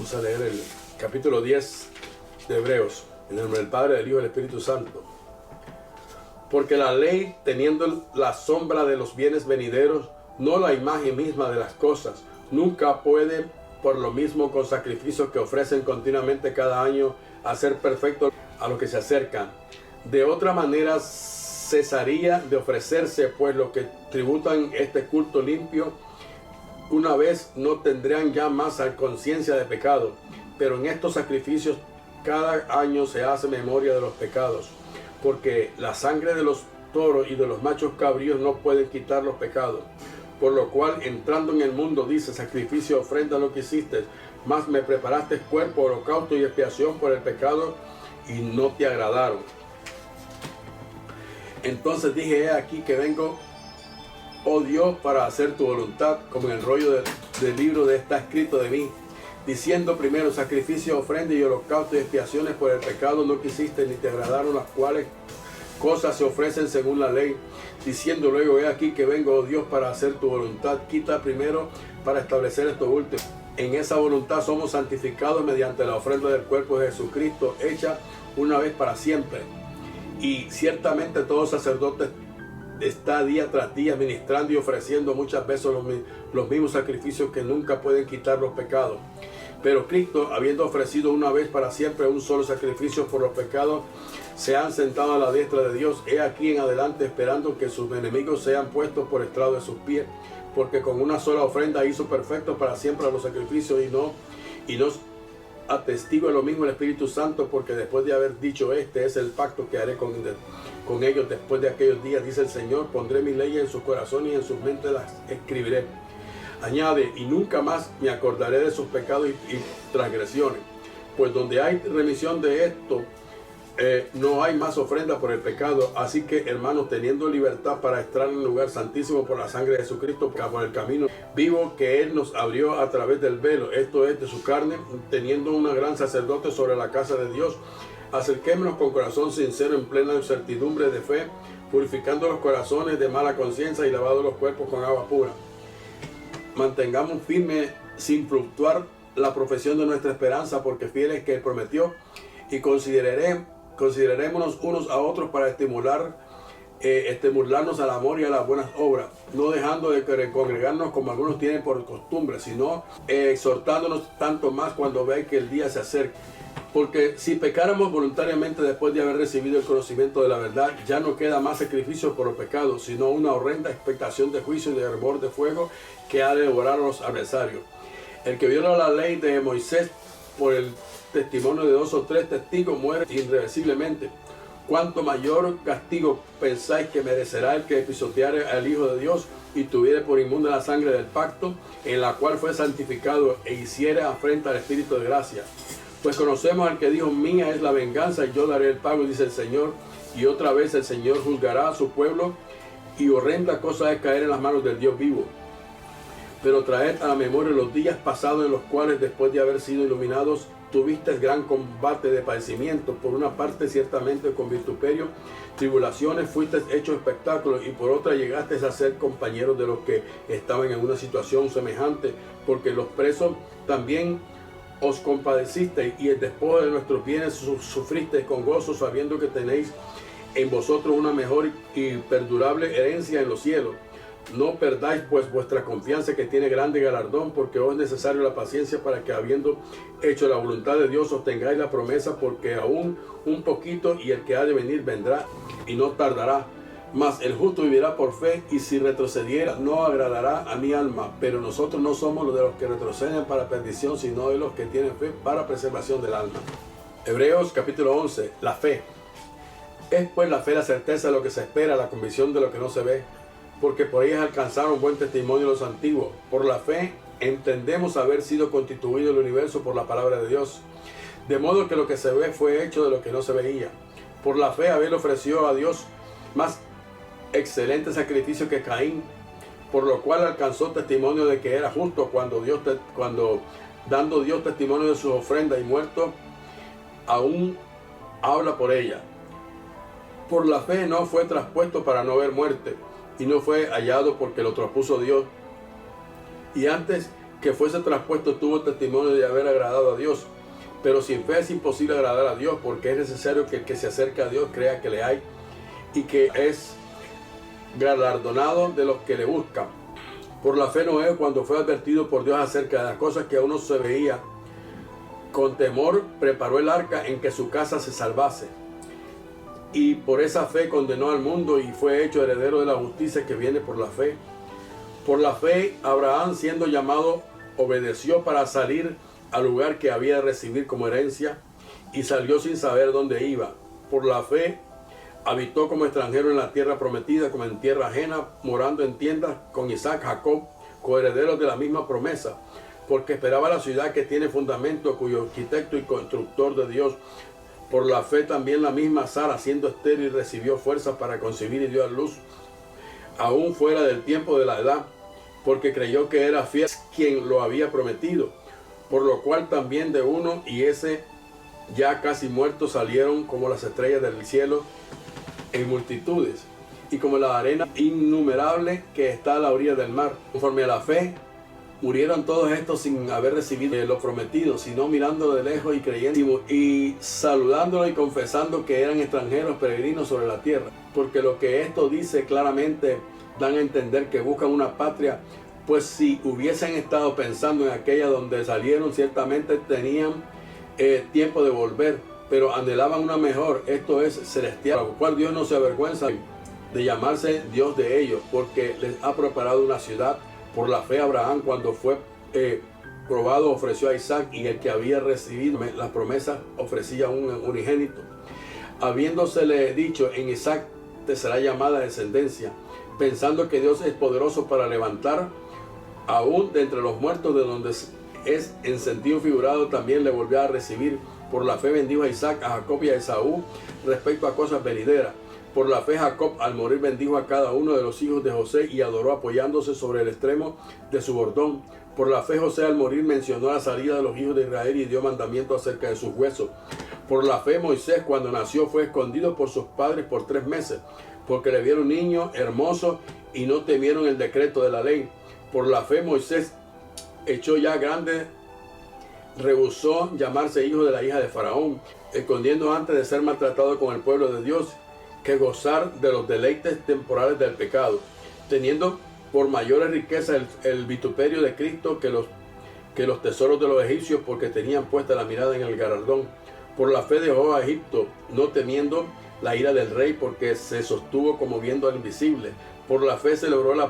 Vamos a leer el capítulo 10 de Hebreos, en el nombre del Padre, del Hijo y del Espíritu Santo. Porque la ley, teniendo la sombra de los bienes venideros, no la imagen misma de las cosas, nunca puede, por lo mismo con sacrificios que ofrecen continuamente cada año, hacer perfecto a los que se acercan. De otra manera cesaría de ofrecerse, pues los que tributan este culto limpio una vez no tendrían ya más conciencia de pecado, pero en estos sacrificios cada año se hace memoria de los pecados, porque la sangre de los toros y de los machos cabríos no pueden quitar los pecados. Por lo cual, entrando en el mundo, dice: sacrificio, ofrenda lo que hiciste, mas me preparaste cuerpo, holocausto y expiación por el pecado, y no te agradaron. Entonces dije: he aquí que vengo, oh Dios, para hacer tu voluntad, como en el rollo del libro está escrito de mí, diciendo primero: sacrificio, ofrenda y holocausto y expiaciones por el pecado no quisiste, ni te agradaron, las cuales cosas se ofrecen según la ley. Diciendo luego: he aquí que vengo, oh Dios, para hacer tu voluntad. Quita primero para establecer esto último. En esa voluntad somos santificados mediante la ofrenda del cuerpo de Jesucristo, hecha una vez para siempre. Y ciertamente todo sacerdote está día tras día ministrando y ofreciendo muchas veces los mismos sacrificios que nunca pueden quitar los pecados. Pero Cristo, habiendo ofrecido una vez para siempre un solo sacrificio por los pecados, se han sentado a la diestra de Dios. He aquí en adelante esperando que sus enemigos sean puestos por estrado de sus pies, porque con una sola ofrenda hizo perfecto para siempre a los sacrificios, y nos atestigua lo mismo el Espíritu Santo, porque después de haber dicho: este es el pacto que haré con ellos después de aquellos días, dice el Señor, pondré mis leyes en sus corazones y en sus mentes las escribiré. Añade: y nunca más me acordaré de sus pecados y transgresiones. Pues donde hay remisión de esto, no hay más ofrenda por el pecado. Así que, hermanos, teniendo libertad para entrar en el lugar santísimo por la sangre de Jesucristo, por el camino vivo que Él nos abrió a través del velo, esto es, de su carne, teniendo un gran sacerdote sobre la casa de Dios, acerquémonos con corazón sincero en plena certidumbre de fe, purificando los corazones de mala conciencia y lavando los cuerpos con agua pura. Mantengamos firme sin fluctuar la profesión de nuestra esperanza, porque fiel es que Él prometió, y considerémonos unos a otros para estimularnos al amor y a las buenas obras, no dejando de congregarnos como algunos tienen por costumbre, sino exhortándonos tanto más cuando veáis que el día se acerca. Porque si pecáramos voluntariamente después de haber recibido el conocimiento de la verdad, ya no queda más sacrificio por los pecados, sino una horrenda expectación de juicio y de hervor de fuego que ha de devorar a los adversarios. El que viola la ley de Moisés por el testimonio de 2 o 3 testigos muere irreversiblemente. ¿Cuánto mayor castigo pensáis que merecerá el que pisoteare al Hijo de Dios y tuviere por inmunda la sangre del pacto, en la cual fue santificado, e hiciere afrenta al Espíritu de gracia? Pues conocemos al que dijo: mía es la venganza y yo daré el pago, dice el Señor. Y otra vez el Señor juzgará a su pueblo, y horrenda cosa es caer en las manos del Dios vivo. Pero traed a la memoria los días pasados, en los cuales, después de haber sido iluminados, tuviste gran combate de padecimiento, por una parte ciertamente con vituperio, tribulaciones, fuiste hecho espectáculo, y por otra llegaste a ser compañeros de los que estaban en una situación semejante, porque los presos también os compadecisteis, y el despojo de nuestros bienes sufristeis con gozo, sabiendo que tenéis en vosotros una mejor y perdurable herencia en los cielos. No perdáis pues vuestra confianza, que tiene grande galardón, porque os es necesario la paciencia, para que, habiendo hecho la voluntad de Dios, obtengáis la promesa, porque aún un poquito, y el que ha de venir vendrá y no tardará. Mas el justo vivirá por fe, y si retrocediera no agradará a mi alma. Pero nosotros no somos los de los que retroceden para perdición, sino de los que tienen fe para preservación del alma. Hebreos capítulo 11. La fe. Es pues la fe la certeza de lo que se espera, la convicción de lo que no se ve, porque por ellas alcanzaron buen testimonio los antiguos. Por la fe entendemos haber sido constituido el universo por la palabra de Dios, de modo que lo que se ve fue hecho de lo que no se veía. Por la fe Abel ofreció a Dios más excelente sacrificio que Caín, por lo cual alcanzó testimonio de que era justo, cuando dando Dios testimonio de su ofrenda, y muerto aún habla por ella. Por la fe no fue traspuesto para no ver muerte, y no fue hallado porque lo traspuso Dios. Y antes que fuese traspuesto tuvo testimonio de haber agradado a Dios. Pero sin fe es imposible agradar a Dios, porque es necesario que el que se acerca a Dios crea que le hay y que es galardonado de los que le buscan. Por la fe Noé, cuando fue advertido por Dios acerca de las cosas que aún no se veía, con temor preparó el arca en que su casa se salvase. Y por esa fe condenó al mundo y fue hecho heredero de la justicia que viene por la fe. Por la fe, Abraham, siendo llamado, obedeció para salir al lugar que había de recibir como herencia, y salió sin saber dónde iba. Por la fe, habitó como extranjero en la tierra prometida, como en tierra ajena, morando en tiendas con Isaac, Jacob, coherederos de la misma promesa, porque esperaba la ciudad que tiene fundamento, cuyo arquitecto y constructor de Dios. Por la fe también la misma Sara, siendo estéril, recibió fuerzas para concebir y dio a luz, aún fuera del tiempo de la edad, porque creyó que era fiel quien lo había prometido. Por lo cual también de uno y ese ya casi muerto salieron como las estrellas del cielo en multitudes, y como la arena innumerable que está a la orilla del mar. Conforme a la fe, murieron todos estos sin haber recibido lo prometido, sino mirándolo de lejos y creyendo y saludándolo y confesando que eran extranjeros peregrinos sobre la tierra. Porque lo que esto dice claramente dan a entender que buscan una patria, pues si hubiesen estado pensando en aquella donde salieron, ciertamente tenían tiempo de volver, pero anhelaban una mejor, esto es celestial, por lo cual Dios no se avergüenza de llamarse Dios de ellos, porque les ha preparado una ciudad. Por la fe Abraham, cuando fue probado, ofreció a Isaac, y el que había recibido las promesas ofrecía un unigénito, habiéndosele dicho: en Isaac te será llamada descendencia, pensando que Dios es poderoso para levantar aún de entre los muertos, de donde es en sentido figurado también le volvió a recibir. Por la fe bendijo a Isaac, a Jacob y a Esaú respecto a cosas venideras. Por la fe Jacob al morir bendijo a cada uno de los hijos de José y adoró apoyándose sobre el extremo de su bordón. Por la fe José al morir mencionó la salida de los hijos de Israel y dio mandamiento acerca de sus huesos. Por la fe Moisés, cuando nació, fue escondido por sus padres por 3 meses, porque le vieron niño hermoso y no temieron el decreto de la ley. Por la fe Moisés, hecho ya grande, rehusó llamarse hijo de la hija de Faraón, escondiendo antes de ser maltratado con el pueblo de Dios, que gozar de los deleites temporales del pecado, teniendo por mayores riquezas el vituperio de Cristo que los tesoros de los egipcios, porque tenían puesta la mirada en el galardón. Por la fe dejó a Egipto, no temiendo la ira del rey, porque se sostuvo como viendo al invisible. Por la fe celebró la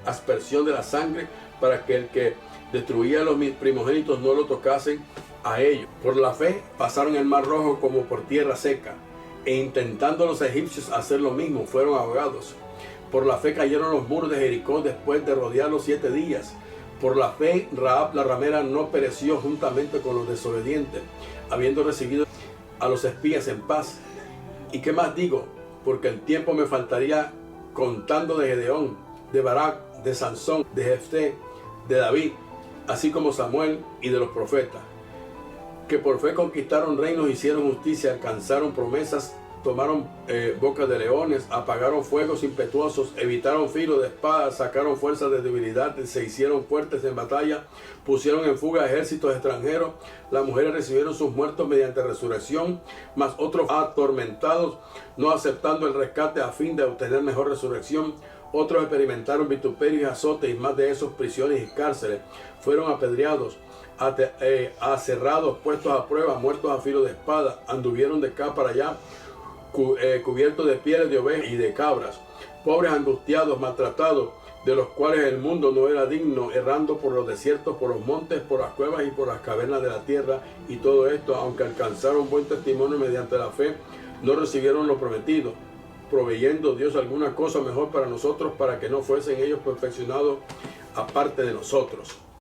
aspersión de la sangre, para que el que destruía a los primogénitos no lo tocasen a ellos. Por la fe pasaron el mar rojo como por tierra seca, e intentando los egipcios hacer lo mismo, fueron ahogados. Por la fe cayeron los muros de Jericó después de rodearlos 7 días. Por la fe Rahab la ramera no pereció juntamente con los desobedientes, habiendo recibido a los espías en paz. ¿Y qué más digo? Porque el tiempo me faltaría contando de Gedeón, de Barak, de Sansón, de Jefté, de David, así como Samuel y de los profetas, que por fe conquistaron reinos, hicieron justicia, alcanzaron promesas, tomaron bocas de leones, apagaron fuegos impetuosos, evitaron filo de espada, sacaron fuerzas de debilidad, se hicieron fuertes en batalla, pusieron en fuga ejércitos extranjeros. Las mujeres recibieron sus muertos mediante resurrección, mas otros atormentados, no aceptando el rescate a fin de obtener mejor resurrección. Otros experimentaron vituperio y azote, y más de esos prisiones y cárceles. Fueron apedreados, aserrados, puestos a prueba, muertos a filo de espada. Anduvieron de acá para allá, cubiertos de pieles de ovejas y de cabras, pobres, angustiados, maltratados, de los cuales el mundo no era digno, errando por los desiertos, por los montes, por las cuevas y por las cavernas de la tierra. Y todo esto, aunque alcanzaron buen testimonio mediante la fe, no recibieron lo prometido, proveyendo Dios alguna cosa mejor para nosotros, para que no fuesen ellos perfeccionados aparte de nosotros.